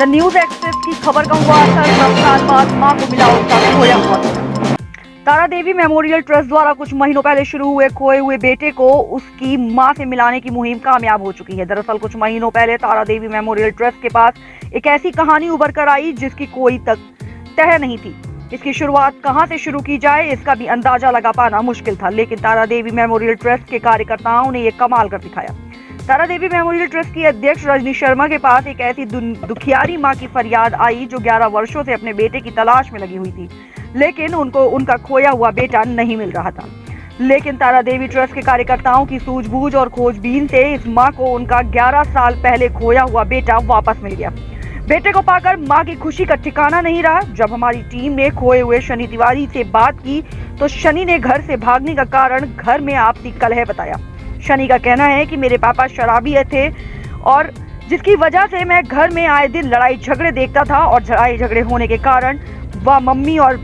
The news express की खबर का हुआ असर, 10 साल बाद मां को मिला उसका खोया हुआ बेटा। तारा देवी मेमोरियल ट्रस्ट द्वारा कुछ महीनों पहले शुरू हुए खोए हुए बेटे को उसकी मां से मिलाने की मुहिम कामयाब हो चुकी है। दरअसल कुछ महीनों पहले तारा देवी मेमोरियल ट्रस्ट के पास एक ऐसी कहानी उभर कर आई जिसकी कोई तक तह नहीं थी। इसकी शुरुआत कहां से शुरू की जाए इसका भी अंदाजा लगा पाना मुश्किल था, लेकिन तारा देवी मेमोरियल ट्रस्ट के कार्यकर्ताओं ने ये कमाल कर दिखाया। तारा देवी मेमोरियल ट्रस्ट की अध्यक्ष रजनी शर्मा के पास एक ऐसी दुखियारी मां की फरियाद आई जो 11 वर्षों से अपने बेटे की तलाश में लगी हुई थी, लेकिन उनको उनका खोया हुआ बेटा नहीं मिल रहा था। लेकिन तारा देवी ट्रस्ट के कार्यकर्ताओं की सूझबूझ और खोजबीन से इस मां को उनका 11 साल पहले खोया हुआ बेटा वापस मिल गया। बेटे को पाकर मां की खुशी का ठिकाना नहीं रहा। जब हमारी टीम ने खोए हुए शनि तिवारी से बात की तो शनि ने घर से भागने का कारण घर में आपसी कलह बताया। शनि का कहना है कि मेरे पापा शराबी थे और जिसकी वजह से मैं घर में आए दिन लड़ाई झगड़े देखता था और लड़ाई झगड़े होने के कारण वह मम्मी और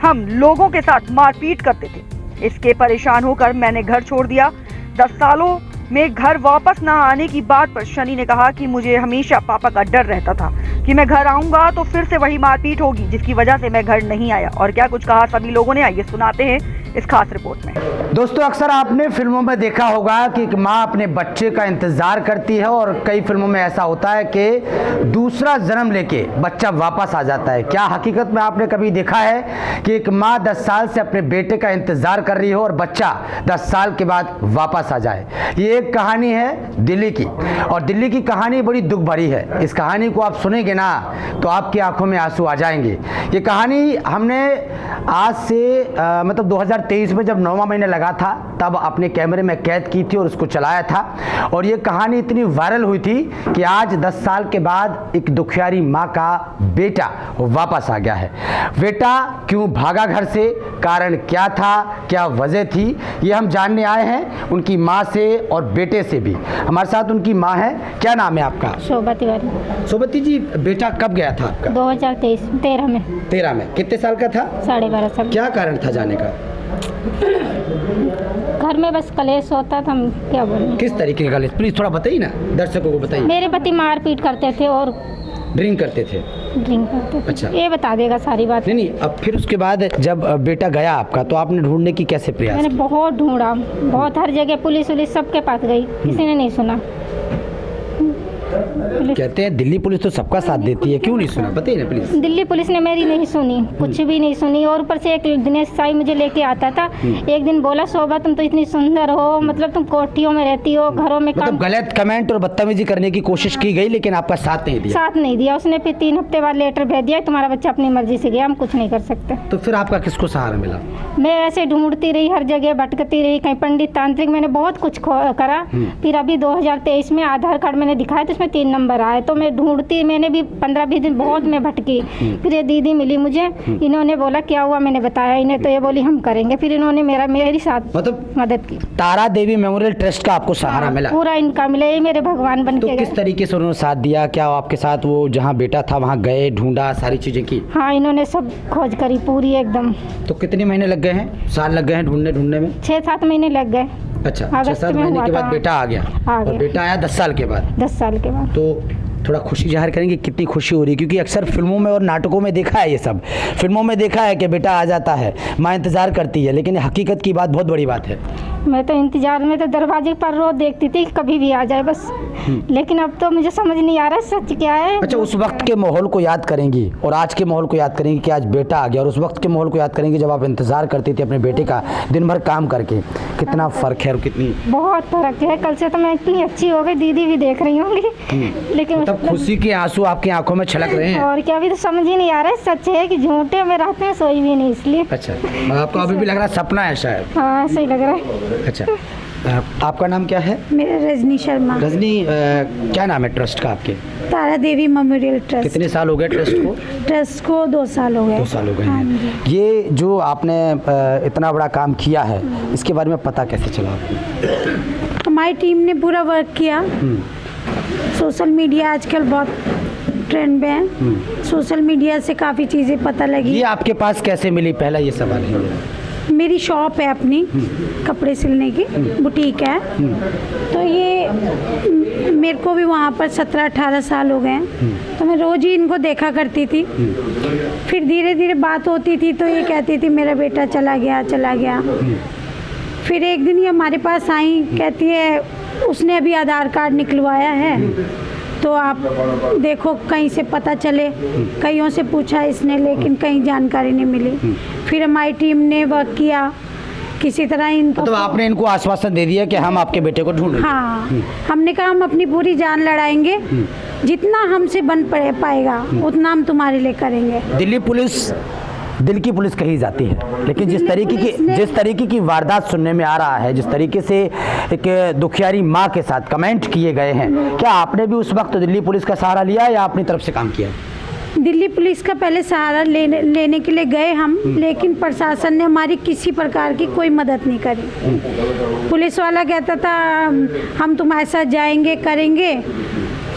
हम लोगों के साथ मारपीट करते थे। इसके परेशान होकर मैंने घर छोड़ दिया। 10 सालों में घर वापस ना आने की बात पर शनि ने कहा कि मुझे हमेशा पापा का डर रहता था कि मैं घर आऊंगा तो फिर से वही मारपीट होगी, जिसकी वजह से मैं घर नहीं आया। और क्या कुछ कहा सभी लोगों ने, आइए सुनाते हैं इस खास रिपोर्ट में। दोस्तों, अक्सर आपने फिल्मों में देखा होगा कि एक माँ अपने बच्चे का इंतजार करती है और कई फिल्मों में ऐसा होता है कि दूसरा जन्म लेके बच्चा वापस आ जाता है। क्या हकीकत में आपने कभी देखा है कि एक माँ 10 साल से अपने बेटे का इंतजार कर रही हो और बच्चा 10 साल के बाद वापस आ जाए? ये एक कहानी है दिल्ली की, और दिल्ली की कहानी बड़ी दुख भरी है। इस कहानी को आप सुनेंगे ना तो आपकी आंखों में आंसू आ जाएंगे। ये कहानी हमने आज से मतलब 2023 में जब 9वां महीना लगा था तब अपने कैमरे में कैद की थी और उसको चलाया था, और ये कहानी इतनी वायरल हुई थी कि आज 10 साल के बाद एक दुखियारी माँ का बेटा वापस आ गया है। बेटा क्यों भागा घर से, कारण क्या था, क्या वजह थी, ये हम जानने आए हैं उनकी माँ से और बेटे से भी। हमारे साथ उनकी माँ है। क्या नाम है आपका? शोभा तिवारी। शोभती जी, बेटा कब गया था आपका? 2013 में। 13 में। कितने साल का था? 12.5 साल। क्या कारण था जाने का? घर में बस कलेश होता था, हम क्या बोलें। किस तरीके का कलेश, प्लीज थोड़ा बताइए ना, दर्शकों को बताइए। मेरे पति मारपीट करते थे और ड्रिंक करते थे। ड्रिंक करते थे। अच्छा, ये बता देगा सारी बात। नहीं, अब फिर उसके बाद जब बेटा गया आपका तो आपने ढूंढने की कैसे प्रयास? मैंने बहुत ढूंढा, बहुत हर जगह पुलिस सबके पास गई, किसी ने नहीं सुना। कहते हैं दिल्ली पुलिस तो सबका साथ देती है, क्यों नहीं सुना, बताइए ना प्लीज। दिल्ली पुलिस ने मेरी नहीं सुनी, कुछ भी नहीं सुनी। और ऊपर से एक दिनेश साई मुझे लेके आता था। एक दिन बोला, शोभा तुम तो इतनी सुंदर हो, मतलब तुम कोठियों में रहती हो, घरों में मतलब गलत कमेंट और बदतमीजी करने की कोशिश की गई लेकिन आपका साथ नहीं दिया। साथ नहीं दिया उसने। फिर 3 हफ्ते बाद लेटर भेज दिया, तुम्हारा बच्चा अपनी मर्जी से गया, हम कुछ नहीं कर सकते। तो फिर आपका किसको सहारा मिला? मैं ऐसे ढूंढती रही, हर जगह भटकती रही, कहीं पंडित तांत्रिक, मैंने बहुत कुछ करा। फिर अभी 2023 में आधार कार्ड मैंने दिखाया तो उसमें 3 नंबर आए, तो मैं ढूंढती, मैंने भी 15-20 दिन बहुत मैं भटकी। फिर ये दीदी मिली मुझे, इन्होंने बोला क्या हुआ, मैंने बताया इन्हें, तो ये बोली हम करेंगे। फिर इन्होंने मेरी साथ मतलब मदद की। तारा देवी मेमोरियल ट्रस्ट का आपको सहारा मिला? पूरा इनका मिला, ये मेरे भगवान बन के। तो किस तरीके से उन्होंने साथ दिया? क्या आपके साथ वो जहाँ बेटा था वहाँ गए, ढूंढा, सारी चीजें की? हाँ, इन्होंने सब खोज करी पूरी एकदम। तो कितने महीने लग गए हैं, साल लग गए हैं ढूंढने में? 6-7 महीने लग गए। अच्छा, 6-7 महीने के बाद बेटा आ गया। और बेटा आया 10 साल के बाद। 10 साल के बाद। तो थोड़ा खुशी जाहिर करेंगे, कितनी खुशी हो रही है? क्योंकि अक्सर फिल्मों में और नाटकों में देखा है, ये सब फिल्मों में देखा है कि बेटा आ जाता है, माँ इंतजार करती है, लेकिन हकीकत की बात बहुत बड़ी बात है। मैं तो इंतजार में तो दरवाजे पर रोज देखती थी कभी भी आ जाए बस, लेकिन अब तो मुझे समझ नहीं आ रहा सच क्या है। अच्छा, उस वक्त के माहौल को याद करेंगी और आज के माहौल को याद करेंगी कि आज बेटा आ गया, और उस वक्त के माहौल को याद करेंगी जब आप इंतजार करती थी अपने बेटे का दिन भर काम करके, कितना फर्क है और कितनी बहुत फर्क है। कल से तो मैं इतनी अच्छी हो गई, दीदी भी देख रही होंगी, लेकिन तब खुशी के आंसू आपकी आंखों में छलक रहे हैं। और क्या, अभी तो समझ ही नहीं आ रहा है सच है कि झूठे में रहते हैं, सोई भी नहीं इसलिए। अच्छा, आपको अभी भी लग रहा है सपना है शायद? हाँ, सही लग रहा है। अच्छा, आपका नाम क्या है? मेरा रजनी शर्मा। रजनी, क्या नाम है ट्रस्ट का आपके? तारा देवी मेमोरियल ट्रस्ट। कितने साल हो गए ट्रस्ट को? ट्रस्ट को 2 साल हो गए। 2 साल हो गए हाँ हैं। ये जो आपने इतना बड़ा काम किया है, इसके बारे में पता कैसे चला आपको? हमारी टीम ने पूरा वर्क किया। सोशल मीडिया आजकल बहुत ट्रेंड में है, सोशल मीडिया से काफ़ी चीज़ें पता लगी। ये आपके पास कैसे मिली, पहला ये सवाल है। मेरी शॉप है अपनी, कपड़े सिलने की बुटीक है। तो ये मेरे को भी वहाँ पर 17-18 साल हो गए हैं। तो मैं रोज़ ही इनको देखा करती थी। फिर धीरे धीरे बात होती थी तो ये कहती थी मेरा बेटा चला गया। फिर एक दिन ये हमारे पास आई, कहती है उसने अभी आधार कार्ड निकलवाया है, तो आप देखो कहीं से पता चले। कईयों से पूछा इसने, लेकिन कहीं जानकारी नहीं मिली। फिर हमारी टीम ने वर्क किया, किसी तरह इनको तो आपने इनको आश्वासन दे दिया कि हम आपके बेटे को ढूंढ लेंगे। हाँ, हमने कहा हम अपनी पूरी जान लड़ाएंगे, जितना हमसे बन पाएगा उतना हम तुम्हारे लिए करेंगे। दिल्ली पुलिस दिल की पुलिस कही जाती है, लेकिन जिस तरीके की वारदात सुनने में आ रहा है, जिस तरीके से एक दुखियारी माँ के साथ कमेंट किए गए हैं, क्या आपने भी उस वक्त दिल्ली पुलिस का सहारा लिया या अपनी तरफ से काम किया? दिल्ली पुलिस का पहले सहारा लेने के लिए गए हम, लेकिन प्रशासन ने हमारी किसी प्रकार की कोई मदद नहीं करी। पुलिस वाला कहता था हम तुम्हारे साथ जाएंगे, करेंगे।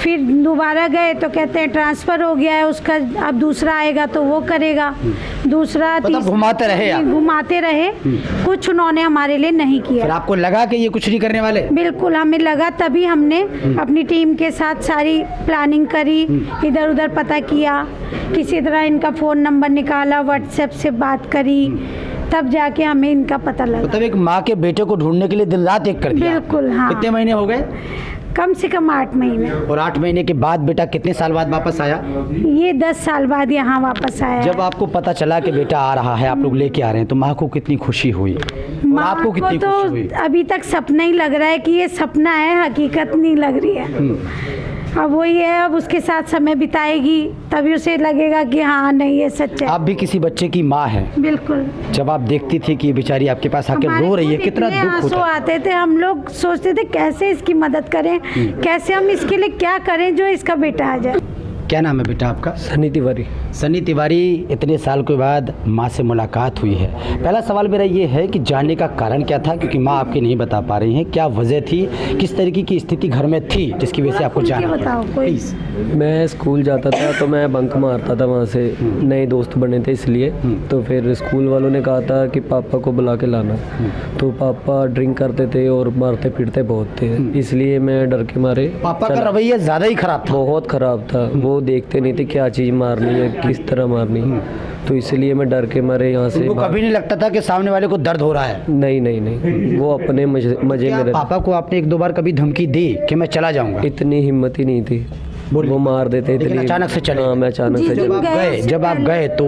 फिर दोबारा गए तो कहते हैं ट्रांसफ़र हो गया है उसका, अब दूसरा आएगा तो वो करेगा। दूसरा मतलब घुमाते रहे। कुछ उन्होंने हमारे लिए नहीं किया। फिर आपको लगा कि ये कुछ नहीं करने वाले? बिल्कुल हमें लगा, तभी हमने अपनी टीम के साथ सारी प्लानिंग करी, इधर उधर पता किया, किसी तरह इनका फ़ोन नंबर निकाला, व्हाट्सएप से बात करी, तब जाके हमें इनका पता लगा। मतलब एक माँ के बेटे को ढूंढने के लिए दिन रात एक कर दिया? बिल्कुल, हाँ। कितने महीने हो गए? कम से कम 8 महीने। और 8 महीने के बाद बेटा कितने साल बाद वापस आया? ये 10 साल बाद यहाँ वापस आया। जब आपको पता चला कि बेटा आ रहा है, आप लोग लेके आ रहे हैं, तो माँ को कितनी खुशी हुई? और आपको कितनी खुशी हुई? अभी तक सपना ही लग रहा है कि ये सपना है, हकीकत नहीं लग रही है। अब वही है, अब उसके साथ समय बिताएगी तभी उसे लगेगा कि हाँ नहीं ये सच है। आप भी किसी बच्चे की माँ है। बिल्कुल। जब आप देखती थी कि बेचारी आपके पास आके रो रही है, कितना दुख आंसू होता? आते थे, हम लोग सोचते थे कैसे इसकी मदद करें, कैसे हम इसके लिए क्या करें जो इसका बेटा आ जाए। क्या नाम है बेटा आपका? सनी तिवारी। सनी तिवारी, इतने साल के बाद माँ से मुलाकात हुई है। पहला सवाल मेरा ये है कि जानने का कारण क्या था, क्योंकि माँ आपकी नहीं बता पा रही हैं, क्या वजह थी, किस तरीके की स्थिति घर में थी जिसकी वजह से आपको जाना बताओ कोई। मैं स्कूल जाता था तो मैं बंक मारता था वहाँ से, नए दोस्त बने थे इसलिए। तो फिर स्कूल वालों ने कहा था कि पापा को बुला के लाना, तो पापा ड्रिंक करते थे और मारते पीटते बहुत थे, इसलिए मैं डर के मारे। पापा का रवैया ज़्यादा ही खराब था? बहुत ख़राब था, वो देखते नहीं थे क्या चीज़ मारनी है, किस तरह मारनी, तो इसलिए मैं डर के मारे यहाँ से। कभी नहीं लगता था कि सामने वाले को दर्द हो रहा है? नहीं, वो अपने मजे में रहते। पापा को आपने 1-2 बार कभी धमकी दी कि मैं चला जाऊंगा? इतनी हिम्मत ही नहीं थी, वो मार देते थे। अचानक से चले? हाँ, मैं अचानक से जब आप गए तो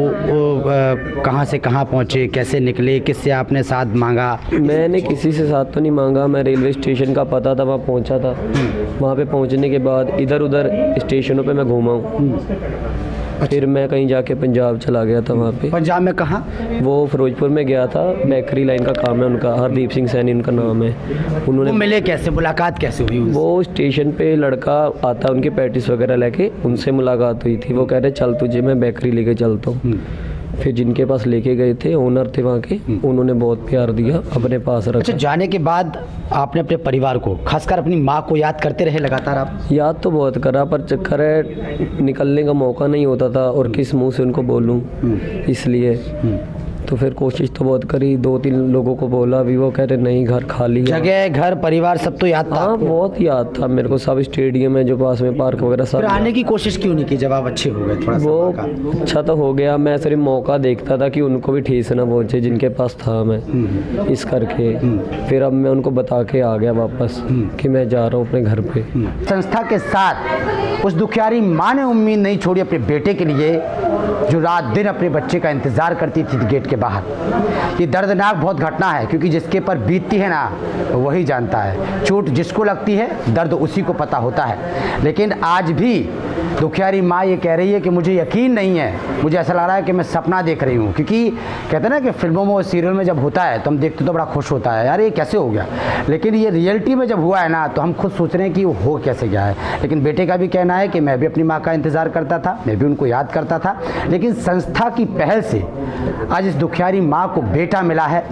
कहाँ से कहाँ पहुँचे, कैसे निकले, किससे आपने साथ मांगा? मैंने किसी से साथ तो नहीं मांगा, मैं रेलवे स्टेशन का पता था, वहाँ पहुँचा था। वहाँ पे पहुँचने के बाद इधर उधर स्टेशनों पे मैं घूमा हूँ। फिर मैं कहीं जाके पंजाब चला गया था। वहाँ पे पंजाब में कहाँ? वो फिरोजपुर में गया था, बेकरी लाइन का काम है उनका, हरदीप सिंह सैनी उनका नाम है। उन्होंने मिले कैसे, मुलाकात कैसे हुई? वो स्टेशन पे लड़का आता उनके पैटिस वगैरह लेके, उनसे मुलाकात हुई थी। वो कह रहे चल तुझे मैं बेकरी लेके चलता हूँ। फिर जिनके पास लेके गए थे, ओनर थे वहाँ के, उन्होंने बहुत प्यार दिया, अपने पास रखा। अच्छा, जाने के बाद आपने अपने परिवार को, खासकर अपनी माँ को याद करते रहे लगातार आप? याद तो बहुत करा, पर चक्कर है निकलने का मौका नहीं होता था और किस मुंह से उनको बोलूं, इसलिए तो फिर कोशिश तो बहुत करी, 2-3 लोगों को बोला, अभी वो कह रहे नहीं घर खाली है। जगह, घर, परिवार सब तो याद था? हाँ, बहुत याद था मेरे को, सब स्टेडियम है जो पास में, पार्क वगैरह सब। आने की कोशिश क्यों नहीं की जब आप अच्छे हो गए? थोड़ा वो अच्छा तो हो गया, मैं सिर्फ मौका देखता था कि उनको भी ठेस ना पहुंचे जिनके पास था मैं, इस करके फिर अब मैं उनको बता के आ गया वापस कि मैं जा रहा हूँ अपने घर पे। संस्था के साथ उस दुखियारी माँ ने उम्मीद नहीं छोड़ी अपने बेटे के लिए, जो रात दिन अपने बच्चे का इंतजार करती थी गेट के बाहर। ये दर्दनाक बहुत घटना है, क्योंकि जिसके पर बीतती है ना वही जानता है। चोट जिसको लगती है दर्द उसी को पता होता है। लेकिन आज भी दुखियारी माँ ये कह रही है कि मुझे यकीन नहीं है, मुझे ऐसा लग रहा है कि मैं सपना देख रही हूँ। क्योंकि कहते हैं ना कि फिल्मों में और सीरियल में जब होता है तो हम देखते तो बड़ा खुश होता है, यार ये कैसे हो गया, लेकिन ये रियलिटी में जब हुआ है ना तो हम खुद सोच रहे हैं कि वो हो कैसे गया है। लेकिन बेटे का भी कहना है कि मैं भी अपनी माँ का इंतज़ार करता था, मैं भी उनको याद करता था, लेकिन संस्था की पहल से आज इस दुखियारी माँ को बेटा मिला है।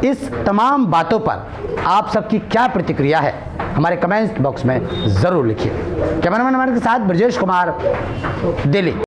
इस तमाम बातों पर आप सबकी क्या प्रतिक्रिया है, हमारे कमेंट बॉक्स में ज़रूर लिखिए। कैमरामैन हमारे के साथ ब्रजेश कुमार, दिल्ली।